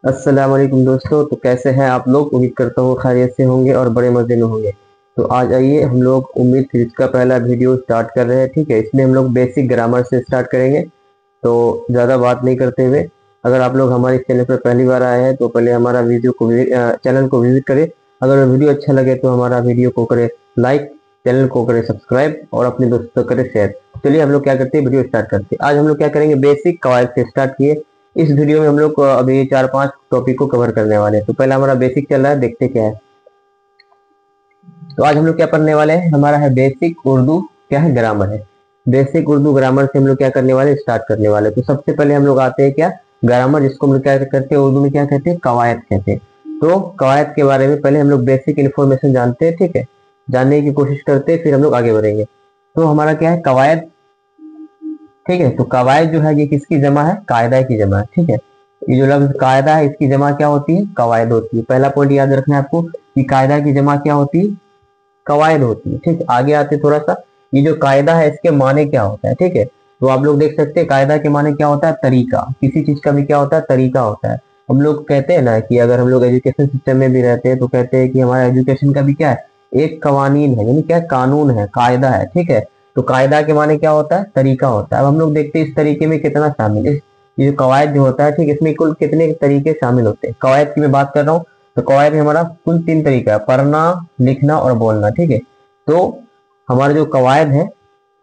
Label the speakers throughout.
Speaker 1: अस्सलाम वालेकुम दोस्तों। तो कैसे हैं आप लोग? उम्मीद करता हूँ खैरियत से होंगे और बड़े मज़े में होंगे। तो आज आइए हम लोग उम्मीद सीरीज का पहला वीडियो स्टार्ट कर रहे हैं। ठीक है, इसमें हम लोग बेसिक ग्रामर से स्टार्ट करेंगे। तो ज़्यादा बात नहीं करते हुए, अगर आप लोग हमारे चैनल पर पहली बार आए हैं तो पहले हमारा चैनल को विजिट करें। अगर वीडियो अच्छा लगे तो हमारा वीडियो को करें लाइक, चैनल को करें सब्सक्राइब और अपने दोस्तों को करें शेयर। चलिए हम लोग क्या करते हैं, वीडियो स्टार्ट करते हैं। आज हम लोग क्या करेंगे, बेसिक कवायद से स्टार्ट किए। इस वीडियो में हम लोग अभी 4-5 टॉपिक को कवर करने वाले हैं। तो पहला हमारा बेसिक चल रहा है, देखते क्या है। तो आज हम लोग क्या पढ़ने वाले हैं, हमारा है बेसिक उर्दू क्या है, ग्रामर है। बेसिक उर्दू ग्रामर से हम लोग क्या करने वाले, स्टार्ट करने वाले। तो सबसे पहले हम लोग आते हैं क्या, ग्रामर, जिसको हम लोग क्या करते हैं, उर्दू में क्या कहते हैं, कवायद कहते हैं। तो कवायद के बारे में पहले हम लोग बेसिक इन्फॉर्मेशन जानते हैं। ठीक है, जानने की कोशिश करते हैं, फिर हम लोग आगे बढ़ेंगे। तो हमारा क्या है, कवायद। ठीक है, तो कवायद जो है ये किसकी जमा है, कायदा की जमा है। ठीक है, ये जो लफ्ज कायदा है इसकी जमा क्या होती है, कवायद होती है। पहला पॉइंट याद रखना है आपको कि कायदा की जमा क्या होती है, कवायद होती है। ठीक है, आगे आते थोड़ा सा, ये जो कायदा है इसके माने क्या होता है। ठीक है, तो आप लोग देख सकते हैं कायदा के माने क्या होता है, तरीका। किसी चीज का भी क्या होता है, तरीका होता है। हम लोग कहते हैं ना कि अगर हम लोग एजुकेशन सिस्टम में भी रहते हैं तो कहते हैं कि हमारा एजुकेशन का भी क्या है, एक कवानीन है, यानी क्या है, कानून है, कायदा है। ठीक है, तो कायदा के माने क्या होता है, तरीका होता है। अब हम लोग देखते हैं इस तरीके में कितना शामिल है, ये जो कवायद जो होता है, ठीक, इसमें कुल कितने तरीके शामिल होते हैं। कवायद की मैं बात कर रहा हूँ, तो कवायद में हमारा कुल 3 तरीका है, पढ़ना, लिखना और बोलना। ठीक है, तो हमारा जो कवायद है,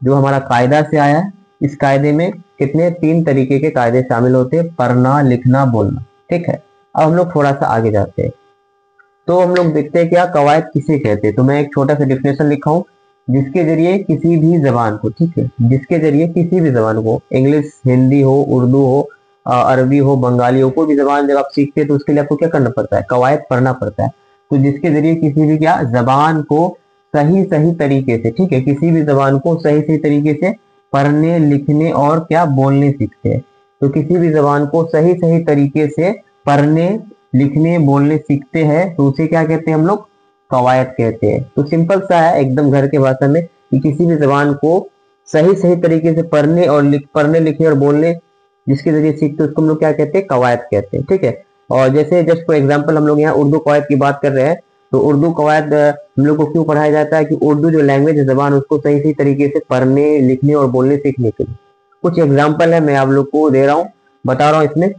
Speaker 1: जो हमारा कायदा से आया है, इस कायदे में कितने 3 तरीके के कायदे शामिल होते हैं, पढ़ना, लिखना, बोलना। ठीक है, अब हम लोग थोड़ा सा आगे जाते हैं। तो हम लोग देखते हैं क्या कवायद किसे कहते हैं। तो मैं एक छोटा सा डिफिनेशन लिखा हूँ, जिसके जरिए किसी भी जबान को, ठीक है, जिसके जरिए किसी भी जबान को, इंग्लिश, हिंदी हो, उर्दू हो, अरबी हो, बंगाली हो, कोई भी जबान जब आप सीखते हैं तो उसके लिए आपको क्या करना पड़ता है, कवायद पढ़ना पड़ता है। तो जिसके जरिए किसी भी क्या जबान को सही सही तरीके से, ठीक है, किसी भी जबान को सही सही तरीके से पढ़ने, लिखने और क्या बोलने सीखते हैं। तो किसी भी जबान को सही सही तरीके से पढ़ने, लिखने, बोलने सीखते हैं तो उसे क्या कहते हैं हम लोग, कवायद कहते हैं। तो सिंपल सा है एकदम घर के भाषा में कि किसी भी जबान को सही सही तरीके से पढ़ने, लिखने और बोलने जिसके जरिए सीखते हैं उसको हम लोग क्या कहते हैं, कवायद कहते हैं। ठीक है, और जैसे जस्ट फॉर एग्जाम्पल हम लोग यहाँ उर्दू कवायद की बात कर रहे हैं। तो उर्दू कवायद हम लोग को क्यों पढ़ाया जाता है कि उर्दू जो लैंग्वेज है, जबान, उसको सही सही तरीके से पढ़ने, लिखने और बोलने सीखने के लिए। कुछ एग्जाम्पल है मैं आप लोग को दे रहा हूँ, बता रहा हूँ इसमें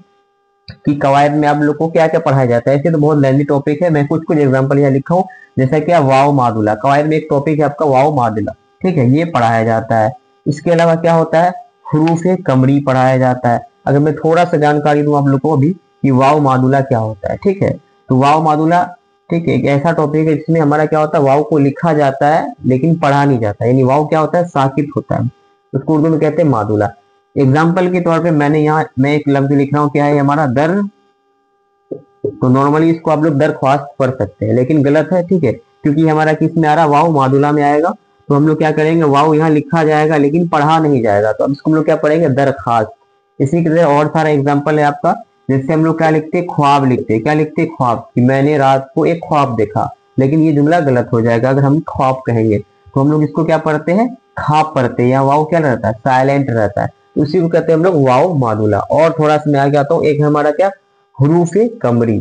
Speaker 1: कि कवायद में आप लोग को क्या क्या पढ़ाया जाता है। ऐसे तो बहुत लेंथी टॉपिक है, मैं कुछ कुछ एग्जांपल यहाँ लिखा हूँ। जैसा कि वाव मादुला, कवायद में एक टॉपिक है आपका वाव मादुला। ठीक है, ये पढ़ाया जाता है। इसके अलावा क्या होता है, हरूफ कमरी पढ़ाया जाता है। अगर मैं थोड़ा सा जानकारी दूं आप लोग को अभी कि वाव मादुला क्या होता है। ठीक है, तो वाव मादुला, ठीक है, एक ऐसा टॉपिक है जिसमें हमारा क्या होता है, वाव को लिखा जाता है लेकिन पढ़ा नहीं जाता। यानी वाव क्या होता है, साकित होता है, उसको उर्दू में कहते हैं मादुला। एग्जाम्पल के तौर पे मैंने यहाँ मैं एक लफ्ज लिख रहा हूँ, क्या है हमारा, दर। तो नॉर्मली इसको आप लोग दरख्वास्त पढ़ सकते हैं, लेकिन गलत है। ठीक है, क्योंकि हमारा किस में आ रहा, वाव मादुला में आएगा। तो हम लोग क्या करेंगे, वाव यहाँ लिखा जाएगा लेकिन पढ़ा नहीं जाएगा, तो अब इसको हम लोग क्या पढ़ेंगे, दरखास्त। इसी की तरह और सारा एग्जाम्पल है आपका। जैसे हम लोग क्या लिखते हैं, ख्वाब लिखते हैं। क्या लिखते हैं, ख्वाब, कि मैंने रात को एक ख्वाब देखा। लेकिन ये जुमला गलत हो जाएगा अगर हम ख्वाब कहेंगे। तो हम लोग इसको क्या पढ़ते हैं, खाब पढ़ते हैं। या वाव क्या रहता है, साइलेंट रहता है। तो उसी को कहते हैं हम लोग वाव मादुला। और थोड़ा सा मैं आगे आता हूँ, एक हमारा क्या, हरूफ कमरी।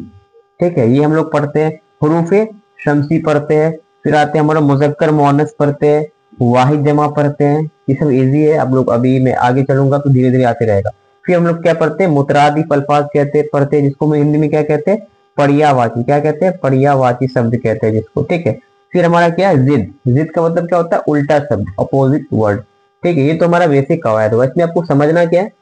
Speaker 1: ठीक है, ये हम लोग पढ़ते हैं। हरूफ शमसी पढ़ते हैं। फिर आते हैं हमारा मुजक्कर मुअन्नस पढ़ते हैं, वाहिद जमा पढ़ते हैं। ये सब इजी है, आप लोग अभी मैं आगे चलूंगा तो धीरे धीरे आते रहेगा। फिर हम लोग क्या पढ़ते हैं, मुतरादिफ अल्फाज कहते हैं, पढ़ते हैं, जिसको मैं हिंदी में क्या कहते हैं, पर्यावाची। क्या कहते हैं, पर्यावाची शब्द कहते हैं जिसको। ठीक है, फिर हमारा क्या है, जिद। जिद का मतलब क्या होता है, उल्टा शब्द, अपोजिट वर्ड। ठीक है, ये तो हमारा बेसिक कवायद हुआ। इसमें आपको समझना क्या है,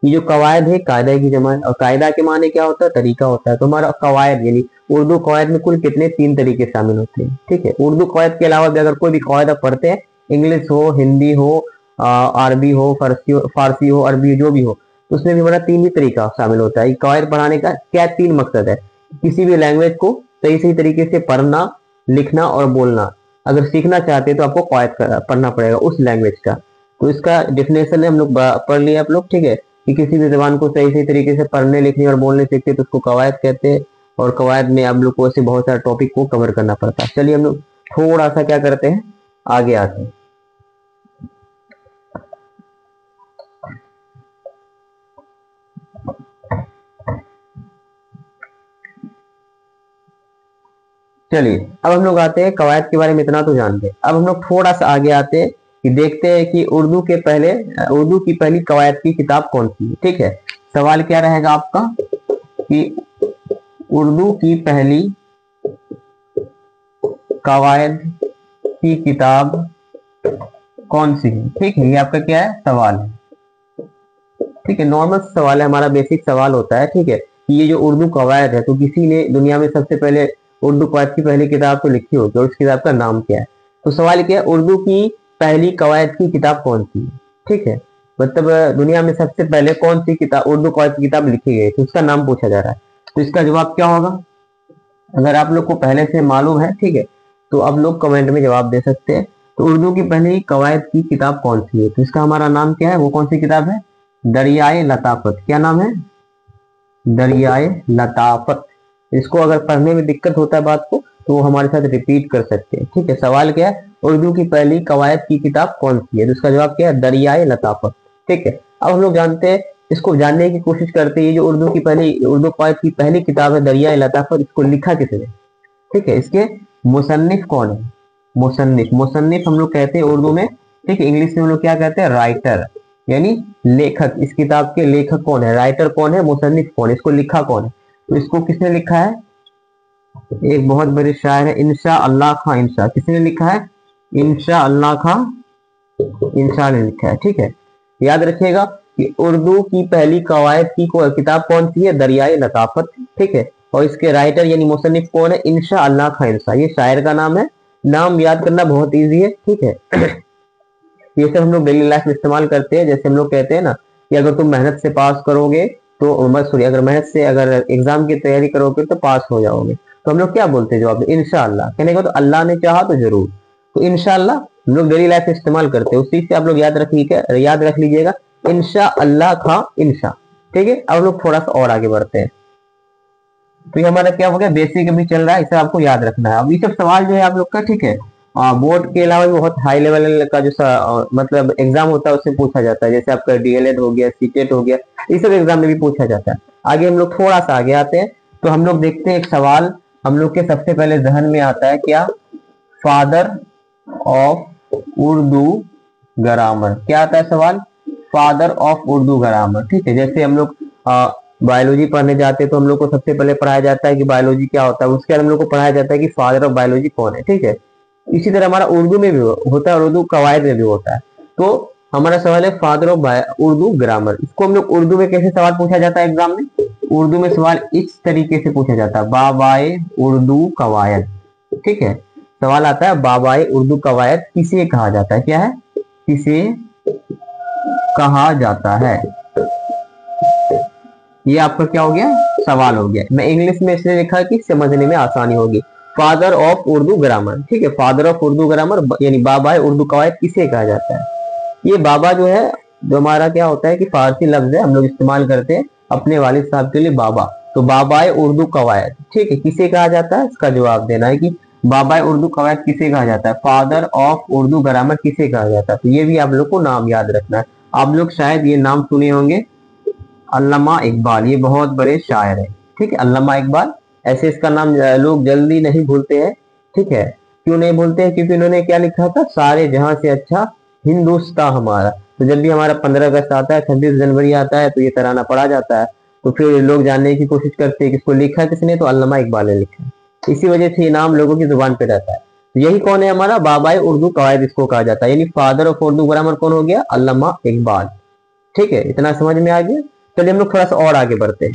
Speaker 1: ये जो कवायद है कायदा की जमा है, और कायदा के माने क्या होता है, तरीका होता है। तो हमारा कवायद यानी उर्दू कवायद में कुल कितने, 3 तरीके शामिल होते हैं। ठीक है, उर्दू कवायद के अलावा भी अगर कोई भी कवायद आप पढ़ते हैं, इंग्लिश हो, हिंदी हो, अरबी हो, फारसी हो, अरबी जो भी हो, तो उसमें भी हमारा 3 ही तरीका शामिल होता है। कवायद पढ़ाने का क्या 3 मकसद है, किसी भी लैंग्वेज को सही सही तरीके से पढ़ना, लिखना और बोलना। अगर सीखना चाहते हैं तो आपको कवायद पढ़ना पड़ेगा उस लैंग्वेज का। तो इसका डिफिनेशन है हम लोग पढ़ लिया आप लोग। ठीक है, कि किसी भी जबान को सही सही तरीके से पढ़ने, लिखने और बोलने सीखते तो उसको कवायद कहते हैं। और कवायद में आप लोग को ऐसे बहुत सारे टॉपिक को कवर करना पड़ता है। चलिए हम लोग थोड़ा सा क्या करते हैं, आगे आते हैं। चलिए अब हम लोग आते हैं, कवायद के बारे में इतना तो जानते हैं। अब हम लोग थोड़ा सा आगे आते हैं कि देखते हैं कि उर्दू की पहली कवायद की किताब कौन सी है। ठीक है, सवाल क्या रहेगा आपका कि उर्दू की पहली कवायद की किताब कौन सी है। ठीक है, ये आपका क्या है, सवाल है। ठीक है, नॉर्मल सवाल है, हमारा बेसिक सवाल होता है। ठीक है, कि ये जो उर्दू कवायद है, तो किसी ने दुनिया में सबसे पहले उर्दू कवायद की पहली किताब तो लिखी होगी, और उस किताब का नाम क्या है। तो सवाल क्या है, उर्दू की पहली कवायद की किताब कौन सी है। ठीक है, मतलब दुनिया में सबसे पहले कौन सी किताब, उर्दू कवायद की किताब लिखी गई, तो उसका नाम पूछा जा रहा है। तो इसका जवाब क्या होगा, अगर आप लोग को पहले से मालूम है, ठीक है, तो आप लोग कमेंट में जवाब दे सकते हैं। तो उर्दू की पहली कवायद की किताब कौन सी है, तो इसका हमारा नाम क्या है, वो कौन सी किताब है, दरियाए लताफत। क्या नाम है, दरियाए लताफत। इसको अगर पढ़ने में दिक्कत होता है बात को, तो वो हमारे साथ रिपीट कर सकते हैं। ठीक है, सवाल क्या है, उर्दू की पहली कवायद की किताब कौन सी है, तो इसका जवाब क्या है, दरियाए लताफत। ठीक है, अब हम लोग जानते हैं, इसको जानने की कोशिश करते हैं, ये जो उर्दू कवायद की पहली किताब है दरियाए लताफत, इसको लिखा किसने। ठीक है, इसके मुसन्निफ कौन है, मुसन्निफ हम लोग कहते हैं उर्दू में। ठीक है, इंग्लिश में हम लोग क्या कहते हैं, राइटर, यानी लेखक। इस किताब के लेखक कौन है, राइटर कौन है, मुसन्निफ कौन है, इसको लिखा कौन है। तो इसको किसने लिखा है, एक बहुत बड़े शायर है इंशा अल्लाह खां। इंशा किसने लिखा है, इंशा अल्लाह खां, इंशा ने लिखा है। ठीक है, याद रखिएगा कि उर्दू की पहली कवायद की किताब कौन सी है, दरियाए लताफत। ठीक है, और इसके राइटर यानी मुसन्निफ कौन है, इंशा अल्लाह खां इंशा, ये शायर का नाम है। नाम याद करना बहुत इजी है। ठीक है, ये सब हम लोग डेली लाइफ में इस्तेमाल करते हैं। जैसे हम लोग कहते हैं ना कि अगर तुम मेहनत से पास करोगे तो अगर मेहनत से अगर एग्जाम की तैयारी करोगे तो पास हो जाओगे, तो हम लोग क्या बोलते हैं जवाब में, इंशाअल्लाह। कहने का तो अल्लाह ने चाहा तो जरूर, तो इंशाअल्लाह हम लोग डेली लाइफ में इस्तेमाल करते हैं। उस चीज से आप लोग याद रख लीजिएगा, इंशा अल्लाह खां इंशा। ठीक है, अब हम लोग थोड़ा सा और आगे बढ़ते हैं। तो ये हमारा क्या हो गया, बेसिक अभी चल रहा है, इसे आपको याद रखना है। अब ये सब सवाल जो है आप लोग का, ठीक है, बोर्ड के अलावा भी बहुत हाई लेवल का जो मतलब एग्जाम होता है उससे पूछा जाता है। जैसे आपका डीएलएड हो गया, सीटेट हो गया, इस सब एग्जाम में भी पूछा जाता है। आगे हम लोग थोड़ा सा आगे आते हैं, तो हम लोग देखते हैं एक सवाल हम लोग के सबसे पहले जहन में आता है, क्या, फादर ऑफ उर्दू ग्रामर। क्या आता है सवाल, फादर ऑफ उर्दू ग्रामर। ठीक है, जैसे हम लोग बायोलॉजी पढ़ने जाते हैं तो हम लोग को सबसे पहले पढ़ाया जाता है कि बायोलॉजी क्या होता है, उसके बाद हम लोग को पढ़ाया जाता है कि फादर ऑफ बायोलॉजी कौन है। ठीक है, इसी तरह हमारा उर्दू में भी होता है और उर्दू कवायद में भी होता है। तो हमारा सवाल है फादर ऑफ उर्दू ग्रामर। इसको हम लोग उर्दू में कैसे सवाल पूछा जाता है एग्जाम में, उर्दू में सवाल इस तरीके से पूछा जाता है, बाबाए उर्दू कवायद। ठीक है, सवाल आता है बाबाए उर्दू कवायद किसे कहा जाता है, क्या है, किसे कहा जाता है। ये आपका क्या हो गया, सवाल हो गया। मैं इंग्लिश में इसलिए लिखा कि समझने में आसानी होगी, फादर ऑफ उर्दू ग्रामर। ठीक है, फादर ऑफ उर्दू ग्रामर यानी बाबा उर्दू कवायद किसे कहा जाता है। ये बाबा जो है, जो हमारा क्या होता है कि फारसी लफ्ज है, हम लोग इस्तेमाल करते हैं अपने वालिद साहब के लिए बाबा। तो बाबा उर्दू कवायद, ठीक है, किसे कहा जाता है, इसका जवाब देना है कि बाबा उर्दू कवायद किसे कहा जाता है, फादर ऑफ उर्दू ग्रामर किसे कहा जाता है। तो ये भी आप लोग को नाम याद रखना है। आप लोग शायद ये नाम सुने होंगे, अल्लामा इकबाल, ये बहुत बड़े शायर है। ठीक है, अल्लामा इकबाल, ऐसे इसका नाम लोग जल्दी नहीं भूलते हैं। ठीक है, क्यों नहीं भूलते हैं, क्योंकि उन्होंने क्या लिखा था, सारे जहां से अच्छा हिंदुस्तान हमारा। तो जब भी हमारा 15 अगस्त आता है, 26 जनवरी आता है, तो ये तराना पढ़ा जाता है। तो फिर लोग जानने की कोशिश करते हैं कि इसको लिखा किसने, तो अल्लामा इकबाल ने लिखा है। इसी वजह से ये नाम लोगों की जुबान पे रहता है। तो यही कौन है, हमारा बाबाए उर्दू कवायद इसको कहा जाता है, यानी फादर ऑफ उर्दू ग्रामर कौन हो गया, अल्लामा इकबाल। ठीक है, इतना समझ में आ गया। चलिए हम लोग थोड़ा सा और आगे बढ़ते हैं।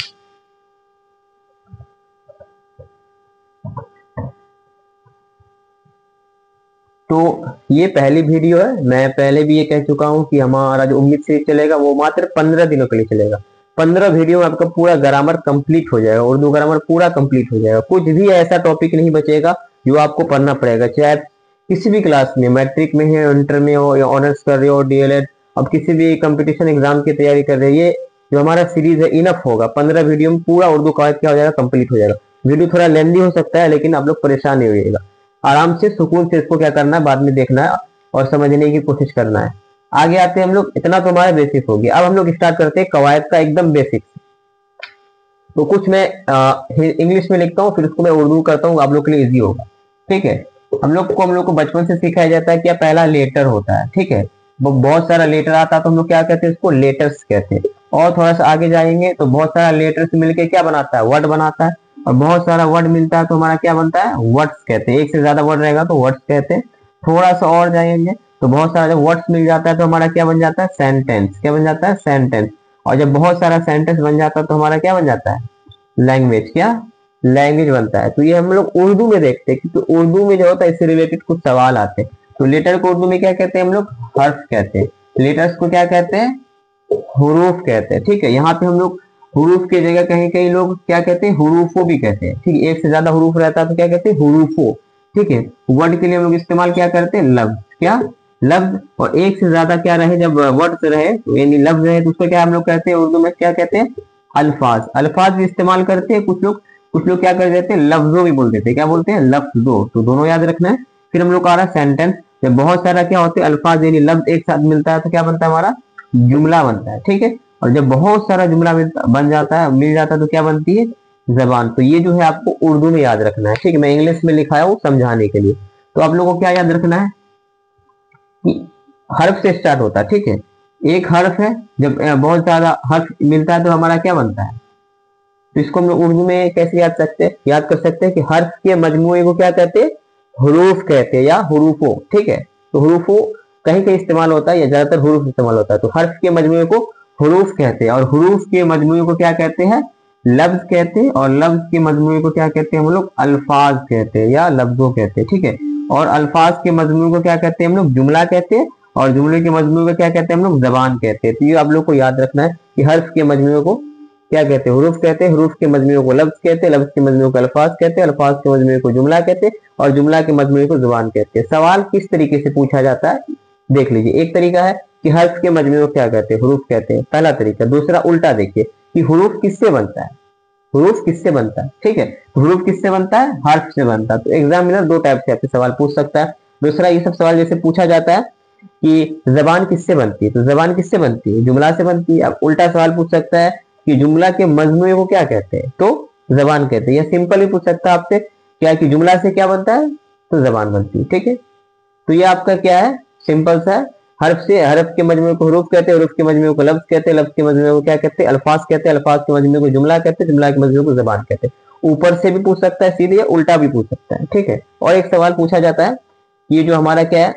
Speaker 1: तो ये पहली वीडियो है, मैं पहले भी ये कह चुका हूं कि हमारा जो उम्मीद से चलेगा वो मात्र 15 दिनों के लिए चलेगा। 15 वीडियो में आपका पूरा ग्रामर कंप्लीट हो जाएगा, उर्दू ग्रामर पूरा कंप्लीट हो जाएगा। कुछ भी ऐसा टॉपिक नहीं बचेगा जो आपको पढ़ना पड़ेगा, चाहे किसी भी क्लास में, मैट्रिक में है, इंटर में हो, या ऑनर्स कर रहे हो, डीएलएड, अब किसी भी कंपटीशन एग्जाम की तैयारी कर रहे हैं, ये जो हमारा सीरीज है इनफ होगा। 15 वीडियो में पूरा उर्दू कवायद क्या हो जाएगा, कंप्लीट हो जाएगा। वीडियो थोड़ा लेंदी हो सकता है, लेकिन आप लोग परेशान नहीं होइएगा, आराम से सुकून से इसको क्या करना है, बाद में देखना है और समझने की कोशिश करना है। आगे आते हैं हम लोग, इतना तो हमारा बेसिक हो गया। अब हम लोग स्टार्ट करते हैं कवायद का एकदम बेसिक। तो कुछ मैं इंग्लिश में लिखता हूँ, फिर उसको मैं उर्दू करता हूँ, आप लोग के लिए इजी होगा। ठीक है, हम लोग को बचपन से सिखाया जाता है क्या पहला लेटर होता है। ठीक है, वो बहुत सारा लेटर आता है तो हम लोग क्या कहते हैं, उसको लेटर्स कहते हैं। और थोड़ा सा आगे जाएंगे तो बहुत सारा लेटर्स मिलके क्या बनाता है, वर्ड बनाता है। और बहुत सारा वर्ड मिलता है तो हमारा क्या बनता है, वर्ड्स कहते हैं। एक से ज्यादा वर्ड रहेगा तो वर्ड्स कहते हैं। थोड़ा सा और जाएंगे तो बहुत सारा जब वर्ड्स मिल जाता है तो हमारा क्या बन जाता है, सेंटेंस। क्या बन जाता है, सेंटेंस। और जब बहुत सारा सेंटेंस बन जाता है तो हमारा क्या बन जाता है, लैंग्वेज। क्या, लैंग्वेज बनता है। तो ये हम लोग उर्दू में देखते हैं, क्योंकि उर्दू में जो होता है इससे रिलेटेड कुछ सवाल आते हैं। तो लेटर को उर्दू में क्या कहते हैं हम लोग, हर्फ कहते हैं। लेटर्स को क्या कहते हैं, हुरूफ कहते हैं। ठीक है, यहाँ पे हम लोग हुरूफ की जगह कहीं कहीं लोग क्या कहते हैं, हुरूफो भी कहते हैं। ठीक है, एक से ज्यादा हुरूफ रहता है तो क्या कहते हैं, हुरूफो। ठीक है, वर्ड के लिए हम लोग इस्तेमाल क्या करते हैं, लफ्ज। क्या, लफ्ज। और एक से ज्यादा क्या रहे, जब वर्ड्स रहे तो यानी लफ्ज रहे तो उसको क्या हम लोग कहते हैं, उर्दू में क्या कहते हैं, अल्फाज। अल्फाज भी इस्तेमाल करते हैं कुछ लोग। कुछ लोग क्या कर देते हैं, लफ्जों भी बोल देते हैं। क्या बोलते हैं, लफ्जों। तो दोनों याद रखना है। फिर हम लोग का आ रहा है सेंटेंस। जब बहुत सारा क्या होते हैं अल्फाज यानी लफ्ज एक साथ मिलता है तो क्या बनता है, हमारा जुमला बनता है। ठीक है, और जब बहुत सारा जुमला बन जाता है, मिल जाता है तो क्या बनती है, जबान। तो ये जो है आपको उर्दू में याद रखना है। ठीक है, मैं इंग्लिश में लिखा है वो समझाने के लिए। तो आप लोगों को क्या याद रखना है कि हर्फ से स्टार्ट होता है। ठीक है, एक हर्फ है, जब बहुत ज्यादा हर्फ मिलता है तो हमारा क्या बनता है। तो इसको हम लोग उर्दू में कैसे याद कर सकते हैं कि हर्फ के मजमूए को क्या कहते हैं, हुरूफ कहते हैं या हुरूफो। ठीक है, तो हुरूफो कहीं कहीं इस्तेमाल होता है या ज्यादातर हुरूफ इस्तेमाल होता है। तो हर्फ के मजमूए को हुरूफ कहते हैं, और हुरूफ के मजमूए को क्या कहते हैं, लफ्ज कहते हैं। और लफ्ज के मजमूए को क्या कहते हैं हम लोग, अल्फाज कहते हैं या लफ्जों कहते हैं। ठीक है, और अल्फाज के मजमूए को क्या कहते हैं हम लोग, जुमला कहते हैं। और जुमले के मजमूए को क्या कहते हैं हम लोग, जबान कहते हैं। तो ये आप लोग को याद रखना है कि हर्फ के मजमूए को क्या कहते हैं, हुरूफ कहते हैं। हुरूफ के मजमूए को लफ्ज कहते हैं। लफ्ज के मजमूए को अल्फाज कहते हैं। अल्फाज के मजमूए को जुमला कहते हैं। और जुमला के मजमूए को जुबान कहते हैं। सवाल किस तरीके से पूछा जाता है देख लीजिए। एक तरीका है कि हर्फ के मजमूए को क्या कहते हैं, हुरूफ कहते हैं, पहला तरीका। दूसरा उल्टा देखिए कि हुरूफ किससे बनता है, हुरूफ किससे बनता है। ठीक है, तो हुरूफ किससे बनता है, हर्फ से बनता है। तो एग्जामिनर दो टाइप से आपसे सवाल पूछ सकता है। दूसरा ये सब सवाल जैसे पूछा जाता है कि जबान किससे बनती है, तो जबान किससे बनती है, जुमला से बनती है। अब उल्टा सवाल पूछ सकता है कि जुमला के मजमूए को क्या कहते हैं, तो जबान कहते हैं। या सिंपल भी पूछ सकता है आपसे क्या कि जुमला से क्या बनता है, तो जबान बनती है। ठीक है, तो ये आपका क्या है, सिंपल सा है। हर्फ से, हर्फ के मजमूए को हुरूफ कहते हैं। हुरूफ के मजमूए को लफ्ज कहते हैं। लफ्ज के मजमूए को क्या कहते हैं, अल्फाज कहते हैं। अल्फाज के मजमूए को जुमला कहते हैं। जुमला के मजमूए को जबान कहते हैं। ऊपर से भी पूछ सकता है सीधे, या उल्टा भी पूछ सकता है। ठीक है, और एक सवाल पूछा जाता है, ये जो हमारा क्या है,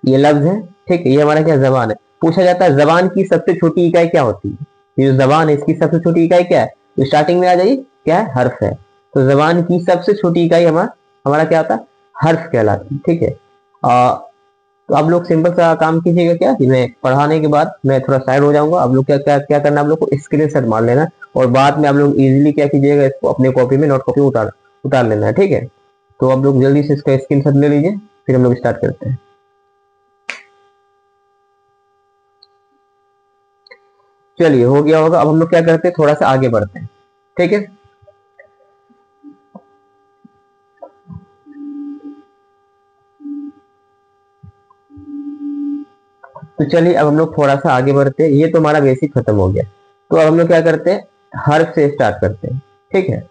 Speaker 1: ये लफ्ज है। ठीक है, ये हमारा क्या, जबान है। पूछा जाता है जबान की सबसे छोटी इकाई क्या होती है। ये जो जबान है इसकी सबसे छोटी इकाई क्या है, तो स्टार्टिंग में आ जाइए क्या है, हर्फ है। तो जबान की सबसे छोटी इकाई हमारा क्या होता है, हर्फ कहलाती है। ठीक है, तो आप लोग सिंपल सा काम कीजिएगा क्या कि मैं पढ़ाने के बाद मैं थोड़ा साइड हो जाऊंगा। आप लोग क्या क्या क्या करना, आप लोग को स्क्रीनशॉट मार लेना। और बाद में आप लोग इजीली क्या कीजिएगा, इसको अपने कॉपी में, नोट कॉपी उतार लेना है। ठीक है, तो आप लोग जल्दी से इसका स्क्रीनशॉट ले लीजिए, फिर हम लोग स्टार्ट करते हैं। चलिए, हो गया होगा। अब हम लोग क्या करते हैं, थोड़ा सा आगे बढ़ते हैं। ठीक है, तो चलिए अब हम लोग थोड़ा सा आगे बढ़ते हैं। ये तो हमारा बेसिक खत्म हो गया। तो अब हम लोग क्या करते हैं, हर्फ से स्टार्ट करते हैं। ठीक है,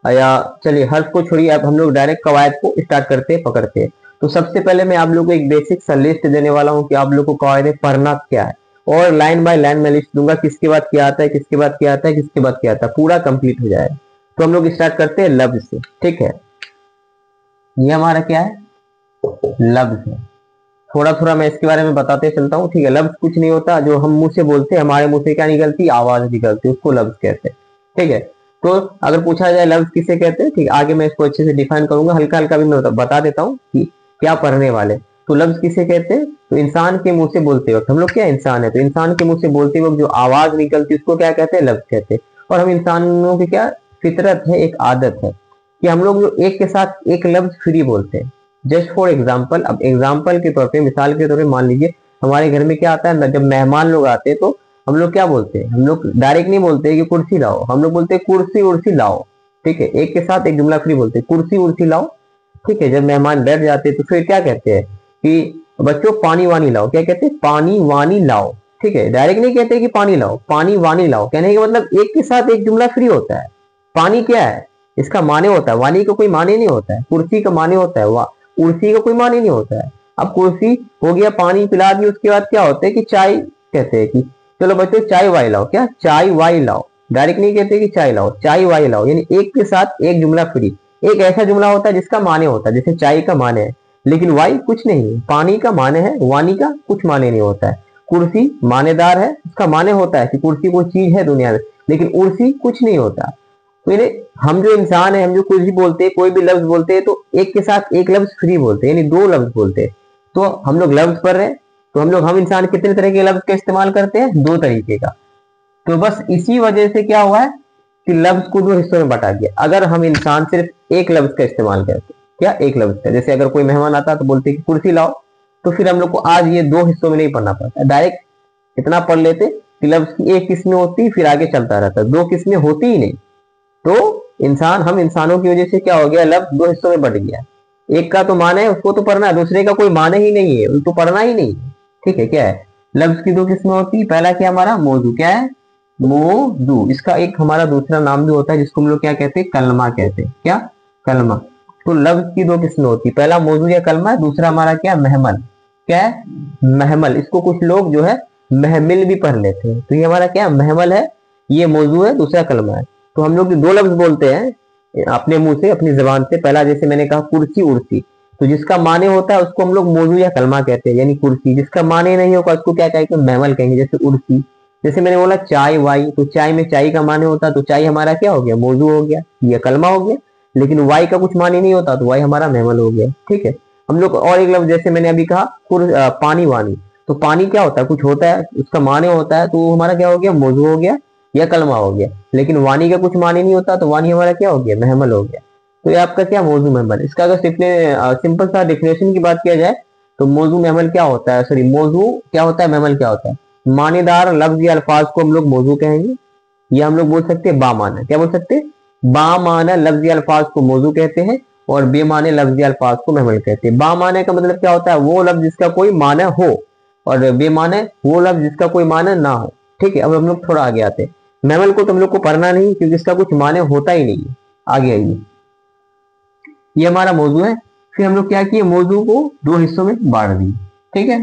Speaker 1: या चलिए हर्फ को छोड़िए, अब हम लोग डायरेक्ट कवायद को स्टार्ट करते हैं, पकड़ते हैं। तो सबसे पहले मैं आप लोग को एक बेसिक सा लिस्ट देने वाला हूँ कि आप लोग को कवायद पढ़ना क्या है। और लाइन बाय लाइन मैं लिस्ट दूंगा, किसके बाद क्या आता है, किसके बाद क्या आता है, किसके बाद क्या आता है, पूरा कंप्लीट हो जाएगा। तो हम लोग स्टार्ट करते हैं लफ्ज से। ठीक है, ये हमारा क्या है, लफ्ज है। थोड़ा थोड़ा मैं इसके बारे में बताते चलता हूँ। ठीक है, लफ्ज कुछ नहीं होता, जो हम मुंह से बोलते हैं, हमारे मुंह से क्या निकलती, आवाज निकलती है, उसको लफ्ज कहते हैं। ठीक है, तो अगर पूछा जाए लफ्ज किसे कहते हैं, ठीक है, आगे मैं इसको अच्छे से डिफाइन करूंगा। हल्का हल्का भी मैं बता देता हूँ कि क्या पढ़ने वाले। तो लफ्ज किसे कहते हैं, तो इंसान के मुंह से बोलते वक्त, हम लोग क्या इंसान है, तो इंसान के मुंह से बोलते वक्त जो आवाज निकलती है उसको क्या कहते हैं, लफ्ज कहते हैं। और हम इंसानों की क्या फितरत है, एक आदत है कि हम लोग जो एक के साथ एक लफ्ज फ्री बोलते हैं। जस्ट फॉर एग्जाम्पल, अब एग्जाम्पल के तौर पे, मिसाल के तौर पे मान लीजिए हमारे घर में क्या आता है, जब मेहमान लोग आते हैं तो हम लोग क्या बोलते हैं, हम लोग डायरेक्ट नहीं बोलते कि कुर्सी लाओ, हम लोग बोलते हैं कुर्सी उर्सी लाओ। ठीक है, एक के साथ एक जुमला फ्री बोलते हैं, कुर्सी उर्सी लाओ। ठीक है, जब मेहमान बैठ जाते हैं तो फिर क्या कहते हैं कि बच्चों पानी वानी लाओ, क्या कहते हैं, पानी वानी लाओ। ठीक है, डायरेक्ट नहीं कहते कि पानी लाओ, पानी वानी लाओ, कहने का मतलब एक के साथ एक जुमला फ्री होता है। पानी क्या है, इसका माने होता है, वानी का कोई माने नहीं होता है। कुर्सी का माने होता है, कुर्सी का कोई माने नहीं होता है। अब कुर्सी हो गया, पानी पिला दी, उसके बाद क्या होता है कि चाय कहते हैं कि चलो बच्चों चाय वाय लाओ, क्या चाय वाय लाओ, डायरेक्ट नहीं कहते कि चाय लाओ, चाय वाय लाओ, यानी एक के साथ एक जुमला फ्री। एक ऐसा जुमला होता है जिसका माने होता है, जैसे चाय का माने है लेकिन वाई कुछ नहीं, पानी का माने है, वानी का कुछ माने नहीं होता है। कुर्सी मानेदार है, उसका माने होता है कि कुर्सी कोई चीज है दुनिया में, लेकिन उर्सी कुछ नहीं होता। तो यानी हम जो इंसान है, हम जो कुछ भी बोलते हैं, कोई भी लफ्ज बोलते हैं तो एक के साथ एक लफ्ज फ्री बोलते हैं, यानी दो लफ्ज बोलते हैं। तो हम लोग लफ्ज पढ़ रहे हैं, तो हम इंसान कितने तरह के लफ्ज का इस्तेमाल करते हैं, दो तरीके का। तो बस इसी वजह से क्या हुआ है कि लफ्ज को दो हिस्सों में बांटा गया। अगर हम इंसान सिर्फ एक लफ्ज का इस्तेमाल करते, क्या एक लफ्ज का, जैसे अगर कोई मेहमान आता तो बोलते कि कुर्सी लाओ, तो फिर हम लोग को आज ये दो हिस्सों में नहीं पढ़ना पड़ता, डायरेक्ट इतना पढ़ लेते कि लफ्ज की एक किस्में होती फिर आगे चलता रहता, दो किस्में होती ही नहीं। तो इंसान, हम इंसानों की वजह से क्या हो गया, लफ्ज दो हिस्सों में बट गया। एक का तो माने है, उसको तो पढ़ना है, दूसरे का कोई माने ही नहीं है, उसको पढ़ना ही नहीं है। ठीक है, क्या है, लफ्ज की दो किस्में होती, पहला क्या हमारा मौजू, क्या है मौजू, इसका एक हमारा दूसरा नाम भी होता है जिसको हम लोग क्या कहते हैं, कलमा कहते हैं, क्या कलमा। तो लफ्ज की दो किस्में होती, पहला मौजू या कलमा है, दूसरा हमारा क्या महमल, क्या है महमल। इसको कुछ लोग जो है महमिल भी पढ़ लेते हैं। तो ये हमारा क्या महमल है, ये मौजू है, दूसरा कलमा है। तो हम लोग दो लफ्ज बोलते हैं अपने मुंह से, अपनी जबान से। पहला जैसे मैंने कहा कुर्सी उर्सी, तो जिसका माने होता है उसको हम लोग मौजू या कलमा कहते हैं, यानी कुर्सी। जिसका माने नहीं होगा उसको क्या कहेंगे, महमल कहेंगे, जैसे उर्सी। जैसे मैंने बोला चाय वाई, तो चाय में चाय का माने होता, तो चाय हमारा क्या हो गया, मौजू हो गया, यह कलमा हो गया। लेकिन वाई का कुछ माने नहीं होता, तो वाई हमारा महमल हो गया। ठीक है, हम लोग और एक लफ्ज जैसे मैंने अभी कहा पानी वानी, तो पानी क्या होता है, कुछ होता है, उसका माने होता है, तो वो हमारा क्या हो गया, मौजू हो गया या कलमा हो गया। लेकिन वानी का कुछ माने नहीं होता, तो वानी हमारा क्या हो गया, महमल हो गया। तो ये आपका क्या मौजू महमल। इसका अगर सिंपल सा डिफिनेशन की बात किया जाए तो मौजू महमल क्या होता है, सॉरी मौजू क्या होता है, महमल क्या होता है। मानेदार लफ्ज या अल्फाज को हम लोग मौजू कहेंगे, या हम लोग बोल सकते हैं बामाना, क्या बोल सकते हैं, बामाना लफ्ज या अल्फाज को मौजू कहते हैं, और बेमाने लफ्ज या अल्फाज को महमल कहते हैं। बामाने का मतलब क्या होता है, वो लफ्ज जिसका कोई माना हो, और बेमाने वो लफ्ज जिसका कोई माना ना हो। ठीक है, अब हम लोग थोड़ा आगे आते हैं। महमल को तुम लोग को पढ़ना नहीं, क्योंकि इसका कुछ माने होता ही नहीं है। आगे आइए, ये हमारा मौजू है। फिर हम लोग क्या किए, मौजू को दो हिस्सों में बांट दिए। ठीक है,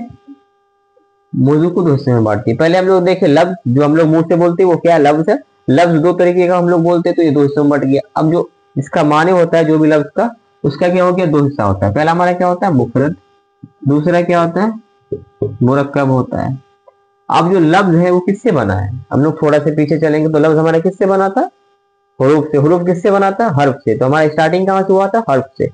Speaker 1: मौजू को दो हिस्से में बांटती है। पहले हम लोग देखे लफ्ज, जो हम लोग मुंह से बोलते हैं वो क्या है, लफ्ज है। लफ्ज दो तरीके का हम लोग बोलते हैं, तो ये दो हिस्सों में बट गया। अब जो इसका माने होता है जो भी लफ्ज का, उसका क्या हो गया, दो हिस्सा होता है। पहला हमारा क्या होता है, मुफरद, दूसरा क्या होता है, मुरक्कब होता है। अब जो लफ्ज है वो किससे बना है, हम लोग थोड़ा से पीछे चलेंगे तो लफ्ज हमारा किससे बना था, हरूफ से। हरूफ किससे बना था, हर्फ से। तो हमारा स्टार्टिंग कहां से हुआ था, हर्फ से।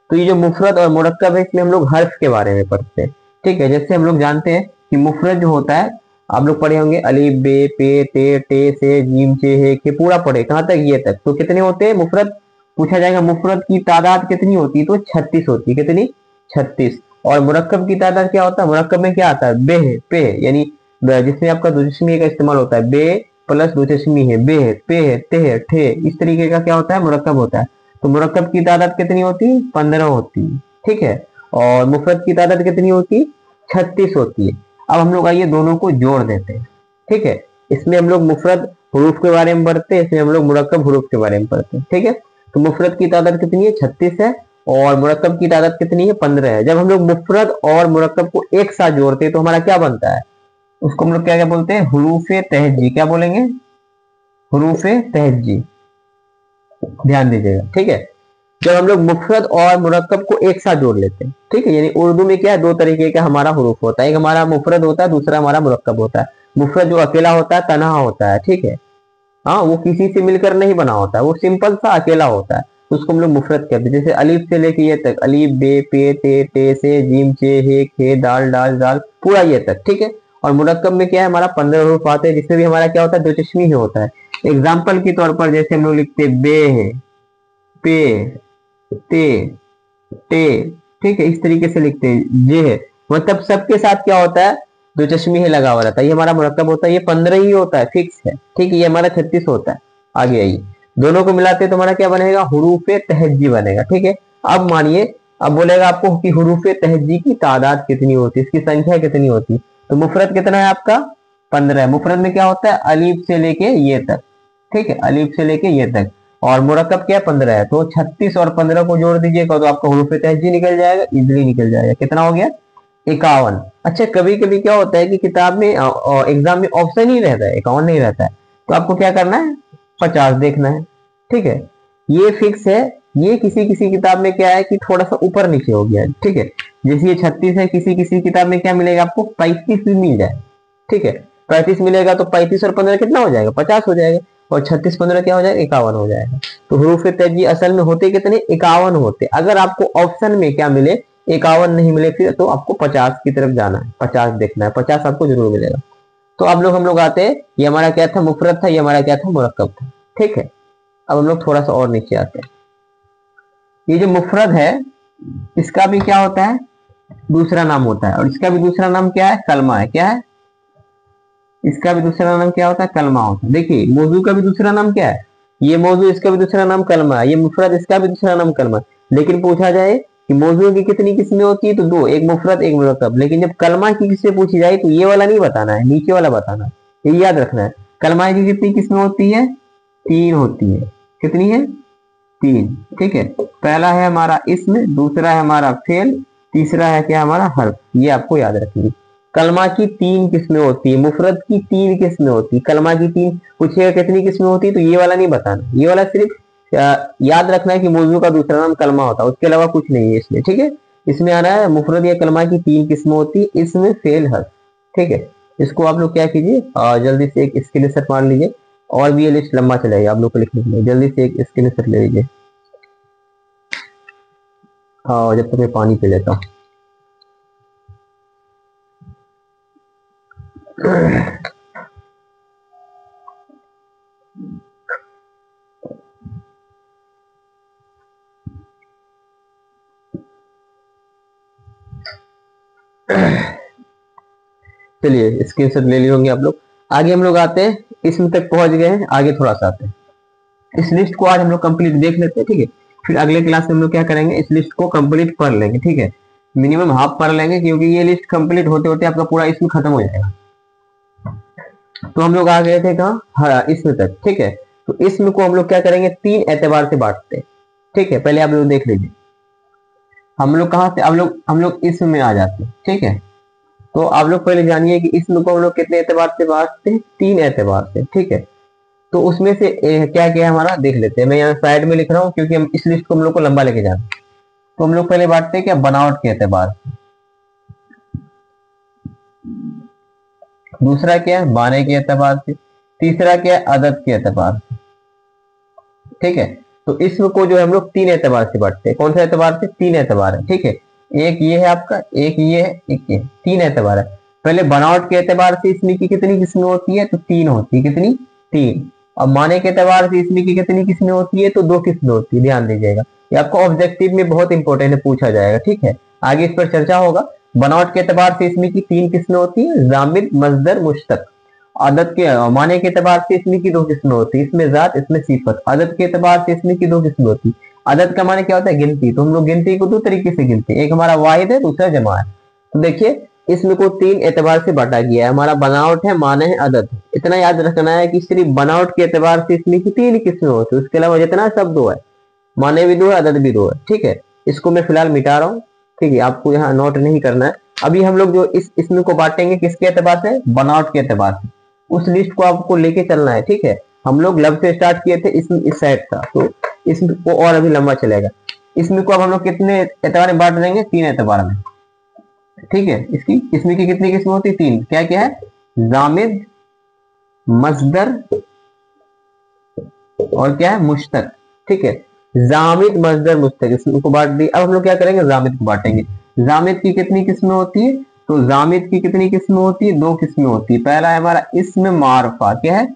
Speaker 1: तो ये जो मुफरद और मुरक्कब है, इसमें हम लोग हर्फ के बारे में पढ़ते हैं। ठीक है, जैसे हम लोग जानते हैं कि मुफरद जो होता है, आप लोग पढ़े होंगे अलीफ बे पे ते टे से जीम चे हे के, पूरा पढ़े कहां तक, ये तक। तो कितने होते हैं मुफरद, पूछा जाएगा मुफरद की तादाद कितनी होती है, तो 36 होती है। कितनी, 36। और मुरक्कब की तादाद क्या होता है, मुरक्कब में क्या आता है, बे है, पे है, यानी जिसमें आपका दुश्मनी का इस्तेमाल होता है, बे प्लस दो चश्मी है, बे है, पे है, ते है, ठे, इस तरीके का क्या होता है, मुरक्कब होता है। तो मुरक्कब की तादाद कितनी होती है, 15 होती है। ठीक है, और मुफरद की तादाद कितनी होती है, 36 होती है। अब हम लोग आइए दोनों को जोड़ देते हैं। ठीक है, इसमें हम लोग मुफरद हरूफ के बारे में पढ़ते हैं, इसमें हम लोग मुरक्कब हरूफ के बारे में पढ़ते हैं। ठीक है, तो मुफरद की तादाद कितनी है, 36 है, और मुरक्कब की तादाद कितनी है, 15 है। जब हम लोग मुफरद और मुरक्कब को एक साथ जोड़ते हैं तो हमारा क्या बनता है, उसको हम लोग क्या क्या बोलते हैं, हुरूफे तहज्जी। क्या बोलेंगे, हुरूफे तहज्जी, ध्यान दीजिएगा। ठीक है, जब हम लोग मुफरद और मुरक्कब को एक साथ जोड़ लेते हैं, ठीक है, यानी उर्दू में क्या है, दो तरीके का हमारा हुरूफ होता है, एक हमारा मुफरद होता है, दूसरा हमारा मुरक्कब होता है। मुफरद जो अकेला होता है, तनहा होता है। ठीक है, हाँ, वो किसी से मिलकर नहीं बना होता है, वो सिंपल सा अकेला होता है, उसको हम लोग मुफरद कहते हैं। जैसे अलीफ से लेके ये तक, अलीफ बे पे ते टे से जीम चे हे खे दाल डाल दाल, पूरा ये तक। ठीक है, और मुरक्कब में क्या है, हमारा 15 हरूफ आते हैं, जिसमें भी हमारा क्या होता है, दो चश्मी ही होता है। एग्जाम्पल के तौर पर जैसे हम लोग लिखते बे है, पे ते टे, ठीक है, इस तरीके से लिखते हैं। जे है, मतलब सबके साथ क्या होता है, दो चश्मी ही लगा हुआ रहता है, ये हमारा मुरक्कब होता है, ये 15 ही होता है, फिक्स है। ठीक है, ये हमारा 36 होता है। आगे आइए, दोनों को मिलाते हैं तो हमारा क्या बनेगा, हुरूफे तहज्जी बनेगा। ठीक है, अब मानिए, अब बोलेगा आपको कि हुरूफे तहज्जी की तादाद कितनी होती है, इसकी संख्या कितनी होती है। तो मुफरद कितना है आपका, 15। मुफरद में क्या होता है, अलीफ से लेके ये तक, ठीक है, अलीफ से लेके ये तक। और मुरक्कब क्या है, 15 है। तो 36 और 15 को जोड़ दीजिएगा तो आपका हुरूफ तहजी निकल जाएगा, इजिली निकल जाएगा। कितना हो गया, 51। अच्छा, कभी कभी क्या होता है कि किताब में एग्जाम में ऑप्शन ही रहता है, 51 नहीं रहता है, तो आपको क्या करना है, 50 देखना है, ठीक है। ये फिक्स है। ये किसी किसी किताब में क्या है कि थोड़ा सा ऊपर नीचे हो गया है, ठीक है। जैसे ये 36 है, किसी किसी किताब में क्या मिलेगा आपको, 35 भी मिल जाए, ठीक है। 35 मिलेगा तो 35 और 15 कितना हो जाएगा, 50 हो जाएगा। और 36 15 क्या हो जाएगा, 51 हो जाएगा। तो हुरूफ तहजी असल में होते कितने, 51 होते। अगर आपको ऑप्शन में क्या मिले, 51 नहीं मिले, फिर तो आपको 50 की तरफ जाना है, 50 देखना है, 50 आपको जरूर मिलेगा। तो अब हम लोग आते हैं, ये हमारा क्या था, मुफरद था, ये हमारा क्या था, मुरक्कब था, ठीक है। अब हम लोग थोड़ा सा और नीचे आते हैं। ये जो मुफरद है, इसका भी क्या होता है, दूसरा नाम होता है। और इसका भी दूसरा नाम क्या है, कलमा है। क्या है, इसका भी दूसरा नाम क्या होता है, कलमा होता है। देखिए, मौजू का भी दूसरा नाम क्या है, ये मौजू, इसका भी दूसरा नाम कलमा है। ये मुफरद, इसका भी दूसरा नाम कलमा है। लेकिन पूछा जाए कि मौजू की कितनी किस्में होती है, तो दो, एक मुफरद एक मुरक्कब। लेकिन जब कलमा की किस्में पूछी जाए तो ये वाला नहीं बताना है, नीचे वाला बताना है, ये याद रखना है। कलमा की कितनी किस्में होती है, 3 होती है। कितनी है, 3, ठीक है। पहला है हमारा इसम, दूसरा है हमारा फेल, तीसरा है क्या, हमारा हर्फ। ये आपको याद रखिए। कलमा की 3 किस्में होती है, मुफरद की 3 किस्में होती है, कलमा की 3। पूछिएगा कितनी किस्में होती है, तो ये वाला नहीं बताना, ये वाला सिर्फ याद रखना है कि मौजू का दूसरा नाम कलमा होता है, उसके अलावा कुछ नहीं है इसमें, ठीक है। इसमें आना है मुफरद या कलमा की 3 किस्में होती है, इसमें फेल हर्फ, ठीक है। इसको आप लोग क्या कीजिए, जल्दी से एक स्क्रीनशॉट मार लीजिए। और भी ये लिस्ट लंबा चलेगा आप लोग को लिखने के लिए, जल्दी से एक स्क्रीनशॉट ले लीजिए। हाँ, जब तक मैं पानी पी लेता हूँ। चलिए, स्क्रीनशॉट ले लिए होंगे आप लोग। आगे हम लोग आते हैं, इसमें तक पहुंच गए हैं, आगे थोड़ा सा आते हैं। इस लिस्ट को आज हम लोग कंप्लीट देख लेते हैं, ठीक है। फिर अगले क्लास में हम लोग क्या करेंगे, इस लिस्ट को कंप्लीट पढ़ लेंगे, ठीक है। मिनिमम हाफ पढ़ लेंगे, क्योंकि ये लिस्ट कंप्लीट होते होते आपका पूरा इसमें खत्म हो जाएगा। तो हम लोग आ गए थे कहाँ, हाँ, इसमें तक, ठीक है। तो इसमें को हम लोग क्या करेंगे, 3 एतबार से बांटते हैं, ठीक है। पहले आप लोग देख लीजिए, हम लोग कहाँ से, हम लोग इसमें में आ जाते हैं, ठीक है। तो आप लोग पहले जानिए कि इसमें को हम लोग कितने एतबार से बांटते हैं, 3 एतबार से, ठीक है। तो उसमें से क्या क्या हमारा देख लेते हैं। मैं यहाँ साइड में लिख रहा हूँ क्योंकि हम इस लिस्ट को हम लोग को लंबा लेके जाना है। तो हम लोग पहले बांटते हैं क्या, बनावट के एतबार से, दूसरा क्या है, बाने के एतबार से, तीसरा क्या है, अदद के एतबार से, ठीक है। तो इसमें को जो है हम लोग 3 एतबार से बांटते हैं। कौन सा एतबार से, 3 एतबार है, ठीक है। एक ये है आपका, एक ये है, एक ये, 3 एतबार है। पहले बनावट के एतबार से इसमें की कितनी किस्में होती है, तो 3 होती है। कितनी, 3। अब माने के एतबार से इसमें की कितनी किस्में होती है, तो 2 किस्में होती है। ध्यान दीजिएगा, ये आपको ऑब्जेक्टिव में बहुत इंपॉर्टेंट है, पूछा जाएगा, ठीक है। आगे इस पर चर्चा होगा। बनावट के एतबार से इसमें की 3 किस्में होती है, जामिद, मजदर, मुश्तक। आदत के माने के एतबार से इसमें की 2 किस्में होती है, इसमें जात, इसमें सिफत। आदत के एतबार से इसमें की 2 किस्में होती है। आदत का माने क्या होता है, गिनती। तो हम लोग गिनती को 2 तरीके से गिनते हैं, एक हमारा वाहिद है, दूसरा जमा है। तो देखिए, इसमें को 3 एतबार से बांटा गया है। हमारा बनावट है, माने है, आदत है। इतना याद रखना है कि सिर्फ बनावट के एतबार से इसमें की 3 किस्में होती है, उसके अलावा जितना सब 2 है, माने भी 2 है, आदत भी 2 है, ठीक है। इसको मैं फिलहाल मिटा रहा हूँ, ठीक है। आपको यहाँ नोट नहीं करना है। अभी हम लोग जो इसमें को बांटेंगे किसके एतबार से, बनावट के एतबार से। उस लिस्ट को आपको लेके चलना है, ठीक है। हम लोग लब से स्टार्ट किए थे, इस साइड था, तो इसमें को और अभी लंबा चलेगा। इसमें को अब हम लोग कितने एतबार में बांट देंगे, 3 एतबार में, ठीक है। इसमें की कितनी किस्में होती है, 3। क्या क्या है, जामिद, मजदर और क्या है, मुश्तक, ठीक है। जामिद, मजदर, मुश्तक, इसको बांट दी। अब हम लोग क्या करेंगे, जामिद को बांटेंगे। जामिद की कितनी किस्में होती है, तो जामिद की कितनी किस्में होती है, 2 किस्में होती है। पहला है हमारा इस्म मारफा, क्या है,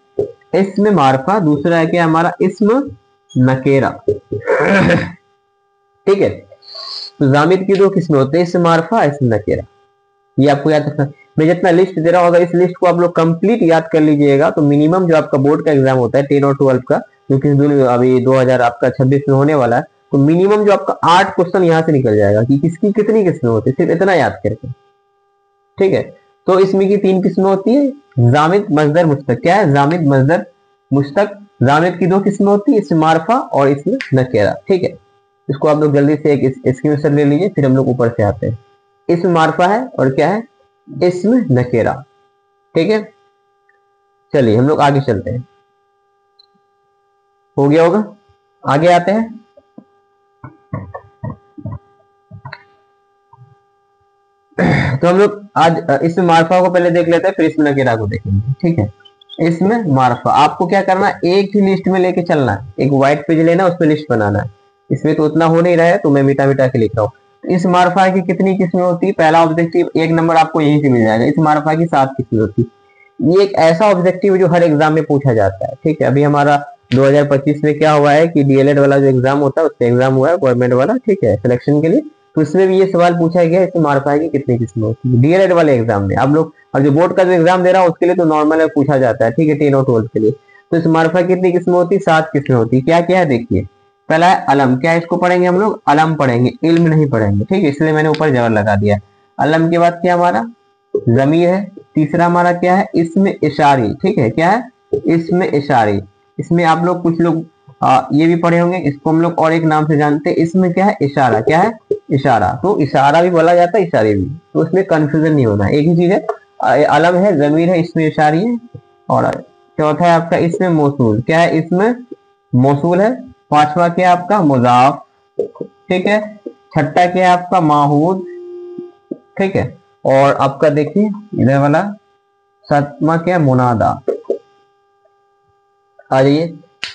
Speaker 1: इस्म मारफा। दूसरा है क्या, हमारा इस्म नकेरा, ठीक है। तो जामिद की 2 किस्में होते हैं, इस्म मारफा, इस्म नकेरा। ये आपको याद रखना। मैं जितना लिस्ट दे रहा हूँ, अगर इस लिस्ट को आप लोग कंप्लीट याद कर लीजिएगा तो मिनिमम जो आपका बोर्ड का एग्जाम होता है 10 और 12 का, जो कि अभी 2000 आपका 26 में होने वाला है, तो मिनिमम जो आपका 8 क्वेश्चन यहाँ से निकल जाएगा कि किसकी कितनी किस्में होती है, सिर्फ इतना याद करके, ठीक है। तो इसमें की 3 किस्में होती है, जामिद, मजदर, मुश्तक। क्या है? जामिद, मजदर, मुश्तक। जामिद की 2 किस्में होती है, इसमें मारफा और इसमें नकेरा। ठीक है, इसको आप लोग जल्दी से एक स्क्रीनशॉट ले लीजिए, फिर हम लोग ऊपर से आते हैं। इसमें मारफा है और क्या है? इसमें नकेरा। ठीक है, चलिए हम लोग आगे चलते हैं। हो गया होगा, आगे आते हैं। तो हम लोग आज इसमें मारफा को पहले देख लेते हैं, फिर इसमें नकेरा को देखेंगे। ठीक है, इसमें मारफा आपको क्या करना है, एक ही लिस्ट में लेके चलना है। एक व्हाइट पेज लेना, उस पर लिस्ट बनाना है। इसमें तो उतना हो नहीं रहा है, तो मैं मिटा मिटा के लिख रहा हूँ। तो इस मारफा की कितनी किस्में होती है? पहला ऑब्जेक्टिव 1 नंबर आपको यहीं से मिल जाएगा। इस मारफा की 7 किस्में होती है। ये एक ऐसा ऑब्जेक्टिव है जो हर एग्जाम में पूछा जाता है। ठीक है, अभी हमारा 2025 में क्या हुआ है कि डीएलएड वाला जो एग्जाम होता है, उसका एग्जाम हुआ है गवर्नमेंट वाला। ठीक है, सिलेक्शन के लिए। तो इसमें भी ये सवाल पूछा गया, इसमें मारफा की कितनी किस्में होती है डीएलएड वाले एग्जाम में। आप लोग और जो बोर्ड का जो एग्जाम दे रहा है उसके लिए तो नॉर्मल है, पूछा जाता है। ठीक है, 10 और 12 के लिए। तो इस मारफा कितनी किस्में होती है? 7 किस्में होती है। क्या क्या है देखिए। पहला है अलम। क्या है? इसको पढ़ेंगे हम लोग अलम पढ़ेंगे, इल्म नहीं पढ़ेंगे। ठीक है, इसलिए मैंने ऊपर जबर लगा दिया। अलम के बाद क्या हमारा? जमीर है। तीसरा हमारा क्या है? इसमें इशारी। ठीक है, क्या है? इसमें इशारी। इसमें आप लोग कुछ लोग ये भी पढ़े होंगे, इसको हम लोग और एक नाम से जानते हैं। इसमें क्या है? इशारा। क्या है? इशारा। तो इशारा भी बोला जाता है, इशारे भी। तो उसमें कंफ्यूजन नहीं होना, एक ही चीज है। अलम है, जमीर है, इसमें इशारी है। और चौथा है आपका इसमें मौसूल। क्या है? इसमें मौसूल है। पांचवा क्या है आपका? मुजाफ। ठीक है, छठा क्या है आपका? माहूद। ठीक है, और आपका देखिए इधर वाला सातवां क्या है? मुनादा। आ जाइए।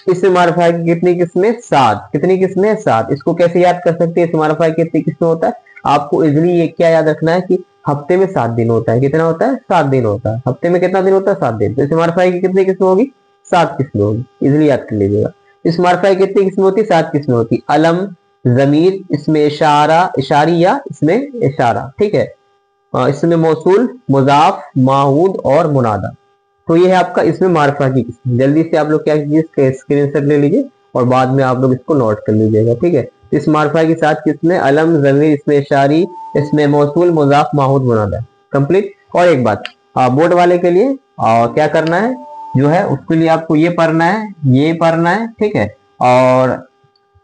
Speaker 1: इसमें मारफा की कितनी किस्में? 7। कितनी किस्में? 7। इसको कैसे याद कर सकते हैं? इस मारफा की कितनी किस्में होता है? आपको इजिली ये क्या याद रखना है कि हफ्ते में 7 दिन होता है। कितना होता है? 7 दिन होता है। हफ्ते में कितना दिन होता है? 7 दिन। तो इस मारफा की कितनी किस्में होगी? 7 किस्में होगी। इजिली याद कर लीजिएगा। इस मारफा की कितनी किस्में होती है? 7 किस्में होती। अलम, जमीर, इसमें इशारा, इशारी या इसमें इशारा। ठीक है, इसमें मौसूल, मुजाफ, माहूद और मुनादा। तो ये है आपका इसमें मारफा की किस्म। जल्दी से आप लोग क्या कीजिए, स्क्रीनशॉट ले लीजिए और बाद में आप लोग इसको नोट कर लीजिएगा। ठीक है, इस मारफा की 7 किस्में अलम, जमीर, इसमें इशारी, इसमें मौसूल, मुजाफ, माहूद, मुनादा। कंप्लीट। और एक बात बोर्ड वाले के लिए क्या करना है जो है, उसके लिए आपको ये पढ़ना है, ये पढ़ना है। ठीक है, और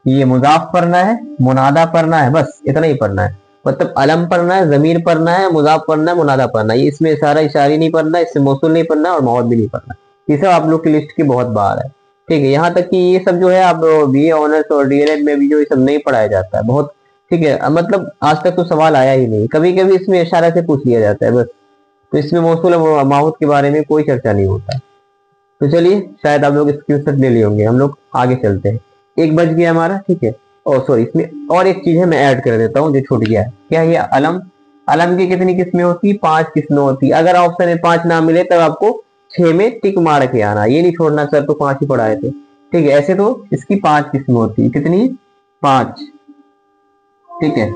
Speaker 1: ये मुजाफ पढ़ना है, मुनादा पढ़ना है, बस इतना ही पढ़ना है। मतलब अलम पढ़ना है, जमीर पढ़ना है, मुजाफ पढ़ना है, मुनादा पढ़ना है। ये इसमें इशारा इशारी नहीं पढ़ना है, इसमें मौसूल नहीं पढ़ना है और मौद भी नहीं पढ़ना है। ये सब आप लोग की लिस्ट की बहुत बाहर है। ठीक है, यहाँ तक कि ये सब जो है आप बीए ऑनर्स और डीएलएड में भी जो ये सब नहीं पढ़ाया जाता है बहुत। ठीक है, मतलब आज तक तो सवाल आया ही नहीं। कभी कभी इसमें इशारा से पूछ लिया जाता है बस। तो इसमें मौसूल और माहूद के बारे में कोई चर्चा नहीं होता। तो चलिए, शायद आप लोग स्क्रीनशॉट ले लिए होंगे। हम लोग आगे चलते हैं। 1 बज गया हमारा। ठीक है, और सॉरी इसमें और एक चीज है, मैं ऐड कर देता हूँ जो छूट गया है। क्या है? अलम। अलम की कितनी किस्में होती है? 5 किस्में होती है। अगर ऑप्शन में 5 ना मिले तब आपको 6 में टिक मार के आना, ये नहीं छोड़ना सर तो 5 ही पढ़ाए थे। ठीक है, ऐसे तो इसकी 5 किस्में होती है। कितनी? 5। ठीक है,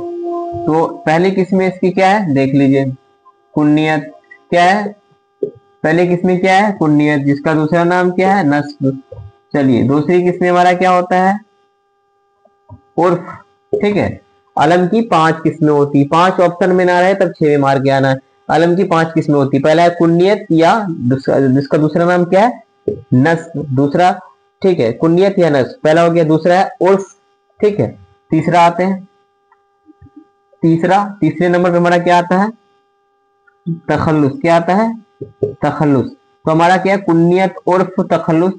Speaker 1: तो पहली किस्में इसकी क्या है देख लीजिए, कुन्नियत। क्या है? पहले किस्में क्या है? कुन्नियत, जिसका दूसरा नाम क्या है? नस्ब। चलिए, दूसरी किस्में हमारा क्या होता है? उर्फ। ठीक है, अलम की 5 किस्में होती। 5 ऑप्शन में ना रहे तब 6 में मार के आना है। अलम की 5 किस्में होती। पहला है कुन्नियत या जिसका दूसरा नाम क्या है? नस्ब। दूसरा, ठीक है, कुन्नियत या नस्ब पहला हो गया। दूसरा है उर्फ। ठीक है, तीसरा आते हैं। तीसरे नंबर पे हमारा क्या आता है? तखल्लुस। क्या आता है? तखल्लुस। तो हमारा क्या है? कुन्नियत, उर्फ, तखल्लुस।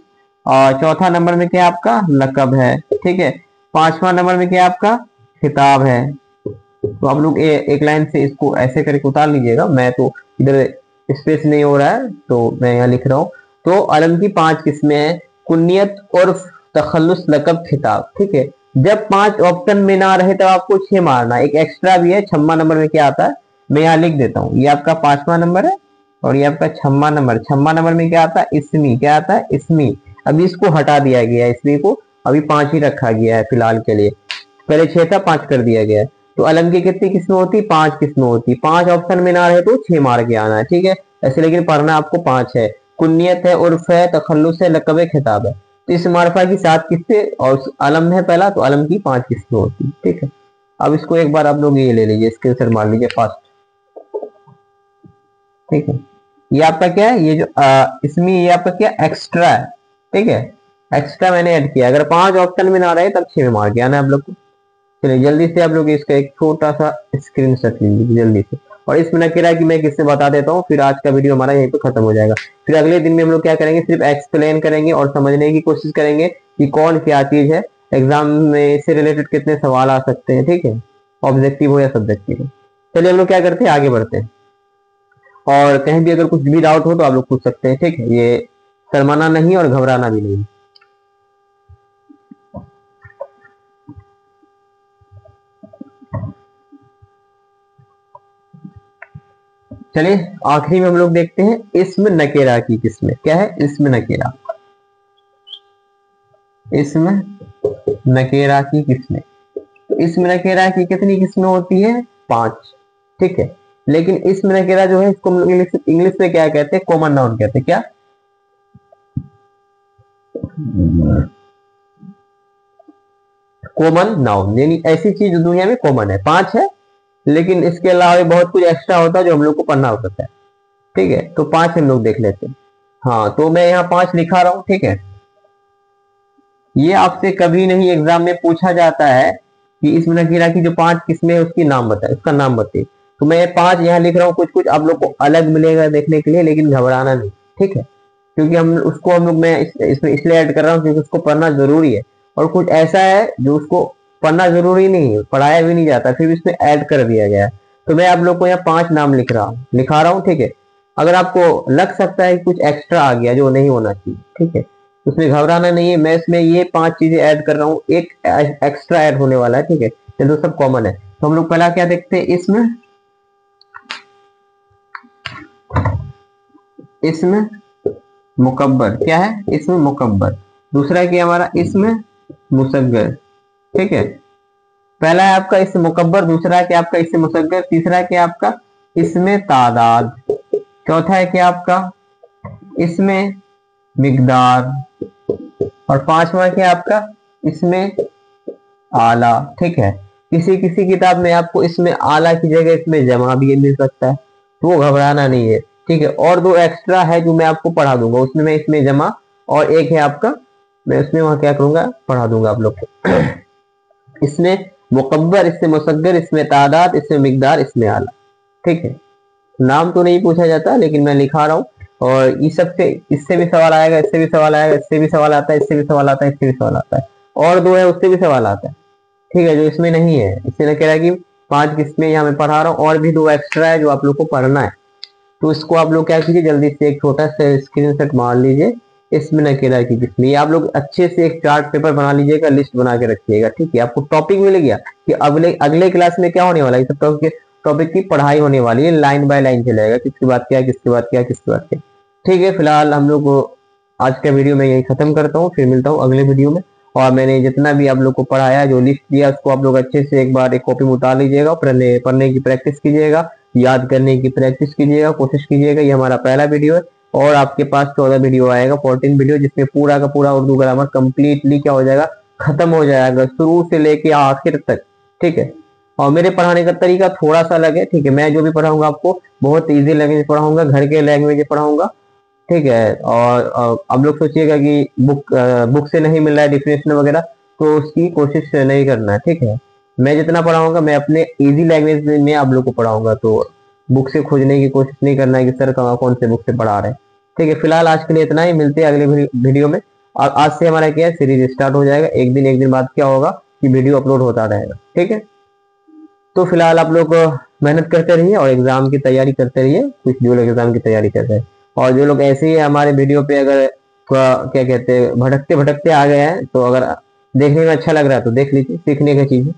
Speaker 1: और चौथा नंबर में क्या आपका? लकब है। ठीक है, पांचवा नंबर में क्या आपका? खिताब है। तो आप लोग एक लाइन से इसको ऐसे करके उतार लीजिएगा। मैं तो इधर स्पेस नहीं हो रहा है तो मैं यहाँ लिख रहा हूँ। तो अलम की 5 किस्में हैं, कुन्नियत, उर्फ, तखल्लुस, लकब, खिताब। ठीक है, जब 5 ऑप्शन में ना रहे तब आपको 6 मारना। एक एक्स्ट्रा भी है, 6वां नंबर में क्या आता है मैं यहाँ लिख देता हूँ। ये आपका 5वां नंबर है और ये आपका 6वां नंबर। 6वां नंबर में क्या आता है? इसमी। क्या आता है? इसमी। अभी इसको हटा दिया गया है, इसमी को अभी 5 ही रखा गया है फिलहाल के लिए। पहले 6 था, 5 कर दिया गया है। तो अलम की कितनी किस्में होती? 5 किस्में होती। 5 ऑप्शन में ना रहे तो 6 मार के आना है। ठीक है, ऐसे लेकिन पढ़ना आपको 5 है। कुन्नियत है, उर्फ है, तखल्लुस है, लकब है, खिताब है। तो इस मारफा की 7 किस्में और अलम है पहला, तो अलम की 5 किस्में होती। ठीक है, अब इसको एक बार आप लोग ये ले लीजिए, स्क्रीनशॉट मार लीजिए फास्ट। ठीक है। ये आपका क्या है, ये जो इसमें ये आपका क्या एक्स्ट्रा है, ठीक है, एक्स्ट्रा मैंने ऐड किया। अगर 5 ऑप्शन में ना रहे तब 6 में मार के आना है आप लोग को। चलिए जल्दी से आप लोग इसका एक छोटा सा स्क्रीनशॉट लीजिए जल्दी से। और इसमें ना कह कि मैं किससे बता देता हूँ, फिर आज का वीडियो हमारा यहीं पे खत्म हो जाएगा। फिर अगले दिन में हम लोग क्या करेंगे, सिर्फ एक्सप्लेन करेंगे और समझने की कोशिश करेंगे कि कौन क्या चीज है, एग्जाम में इससे रिलेटेड कितने सवाल आ सकते हैं, ठीक है, ऑब्जेक्टिव हो या सब्जेक्टिव हो। चलिए हम लोग क्या करते हैं, आगे बढ़ते हैं। और कहीं भी अगर कुछ भी डाउट हो तो आप लोग पूछ सकते हैं, ठीक है। ये शर्माना नहीं और घबराना भी नहीं। चलिए आखिरी में हम लोग देखते हैं इस्म नकेरा की किस्में क्या है। इस्म नकेरा, इस्म नकेरा की किस्में। तो इस्म नकेरा की कितनी किस्में होती है, 5, ठीक है। लेकिन इस्म नकेरा जो है इसको इंग्लिश में क्या कहते हैं, कॉमन नाउन कहते हैं। क्या, कॉमन नाउन, यानी ऐसी चीज जो दुनिया में कॉमन है। 5 है, लेकिन इसके अलावा बहुत कुछ एक्स्ट्रा होता है जो हम लोग को पढ़ना होता है, ठीक है। तो 5 हम लोग देख लेते हैं। हाँ, तो मैं यहाँ 5 लिखा रहा हूँ, ठीक है। ये आपसे कभी नहीं एग्जाम में पूछा जाता है कि इस नकीरा की जो 5 किस्में है उसकी नाम बताए, उसका नाम बताइए। तो मैं 5 यहाँ लिख रहा हूँ, कुछ कुछ आप लोग को अलग मिलेगा देखने के लिए, लेकिन घबराना नहीं, ठीक है। क्योंकि हम लोग मैं इसमें इसलिए ऐड कर रहा हूँ क्योंकि उसको पढ़ना जरूरी है। और कुछ ऐसा है जो उसको पढ़ना जरूरी नहीं है, पढ़ाया भी नहीं जाता, फिर इसमें ऐड कर दिया गया है। तो मैं आप लोग को यहाँ 5 नाम लिखा रहा हूँ, ठीक है। अगर आपको लग सकता है कि कुछ एक्स्ट्रा आ गया जो नहीं होना चाहिए, ठीक है, उसमें घबराना नहीं है। मैं इसमें ये 5 चीजें ऐड कर रहा हूँ, एक एक्स्ट्रा ऐड होने वाला है, ठीक है। ये तो सब कॉमन है। तो हम लोग पहला क्या देखते हैं, इसमें मुकब्बर क्या है, इसमें मुकब्बर। दूसरा क्या हमारा, इसमें मुसग्गर, ठीक है। पहला है आपका इसमें मुकब्बर, दूसरा है क्या आपका इसमें मुसग्गर, तीसरा क्या आपका इसमें तादाद, चौथा है क्या आपका इसमें मिकदार, और पांचवा क्या आपका इसमें आला, ठीक है। किसी किसी किताब में आपको इसमें आला की जगह इसमें जमा भी मिल सकता है, तो वो घबराना नहीं है, ठीक है। और 2 एक्स्ट्रा है जो मैं आपको पढ़ा दूंगा, उसमें मैं इसमें जमा और एक है आपका, मैं उसमें वहां क्या करूंगा, पढ़ा दूंगा आप लोग को। इसमें मुकब्बर, इसमें मुसग्गर, इसमें तादाद, इसमें मिकदार, इसमें आला, ठीक है। नाम तो नहीं पूछा जाता लेकिन मैं लिखा रहा हूँ। और इस सब से, इससे भी सवाल आएगा, इससे भी सवाल आएगा, इससे भी सवाल आता है, इससे भी सवाल आता है, इससे भी सवाल आता है, और 2 है उससे भी सवाल आता है, ठीक है, जो इसमें नहीं है। इसमें कह रहा है कि 5 किस्में यहाँ मैं पढ़ा रहा हूँ, और भी 2 एक्स्ट्रा है जो आप लोग को पढ़ना है। तो इसको आप लोग क्या कीजिए, जल्दी से एक छोटा सा स्क्रीनशॉट मार लीजिए। इसमें नकेरा की किस्में, ये आप लोग अच्छे से एक चार्ट पेपर बना लीजिएगा, लिस्ट बना के रखिएगा, ठीक है। आपको टॉपिक मिल गया कि अगले अगले क्लास में क्या होने वाला है, सब टॉपिक की पढ़ाई होने वाली है, लाइन बाय लाइन चलेगा, किसकी बात क्या, किसकी बात क्या, किसकी बात क्या, ठीक है। फिलहाल हम लोग आज का वीडियो मैं यही खत्म करता हूँ, फिर मिलता हूँ अगले वीडियो में। और मैंने जितना भी आप लोग को पढ़ाया, जो लिस्ट दिया, उसको आप लोग अच्छे से एक बार एक कॉपी में उतार लीजिएगा, पढ़ने की प्रैक्टिस कीजिएगा, याद करने की प्रैक्टिस कीजिएगा, कोशिश कीजिएगा। ये हमारा पहला वीडियो है, और आपके पास 14 वीडियो आएगा, 14 वीडियो, जिसमें पूरा का पूरा उर्दू ग्रामर कंप्लीटली क्या हो जाएगा, खत्म हो जाएगा, शुरू से लेके आखिर तक, ठीक है। और मेरे पढ़ाने का तरीका थोड़ा सा अलग है, ठीक है। मैं जो भी पढ़ाऊंगा आपको बहुत इजी लैंग्वेज पढ़ाऊंगा, घर के लैंग्वेज पढ़ाऊंगा, ठीक है। और आप लोग सोचिएगा कि बुक से नहीं मिल रहा है डिफिनेशन वगैरह, तो उसकी कोशिश नहीं करना है, ठीक है। मैं जितना पढ़ाऊंगा मैं अपने इजी लैंग्वेज में आप लोग को पढ़ाऊंगा, तो बुक से खोजने की कोशिश नहीं करना है कि सर कौन से बुक से पढ़ा रहे हैं, ठीक है। फिलहाल आज के लिए इतना ही, मिलते हैं अगले वीडियो में। और आज से हमारा क्या है, सीरीज स्टार्ट हो जाएगा, एक दिन बाद क्या होगा कि वीडियो अपलोड होता रहेगा, ठीक है। तो फिलहाल आप लोग मेहनत करते रहिए और एग्जाम की तैयारी करते रहिए, कुछ जो लोग एग्जाम की तैयारी कर रहे हैं। और जो लोग ऐसे ही हमारे वीडियो पे अगर क्या कहते हैं भटकते भटकते आ गए हैं, तो अगर देखने में अच्छा लग रहा है तो देख लीजिए, सीखने की चीज है।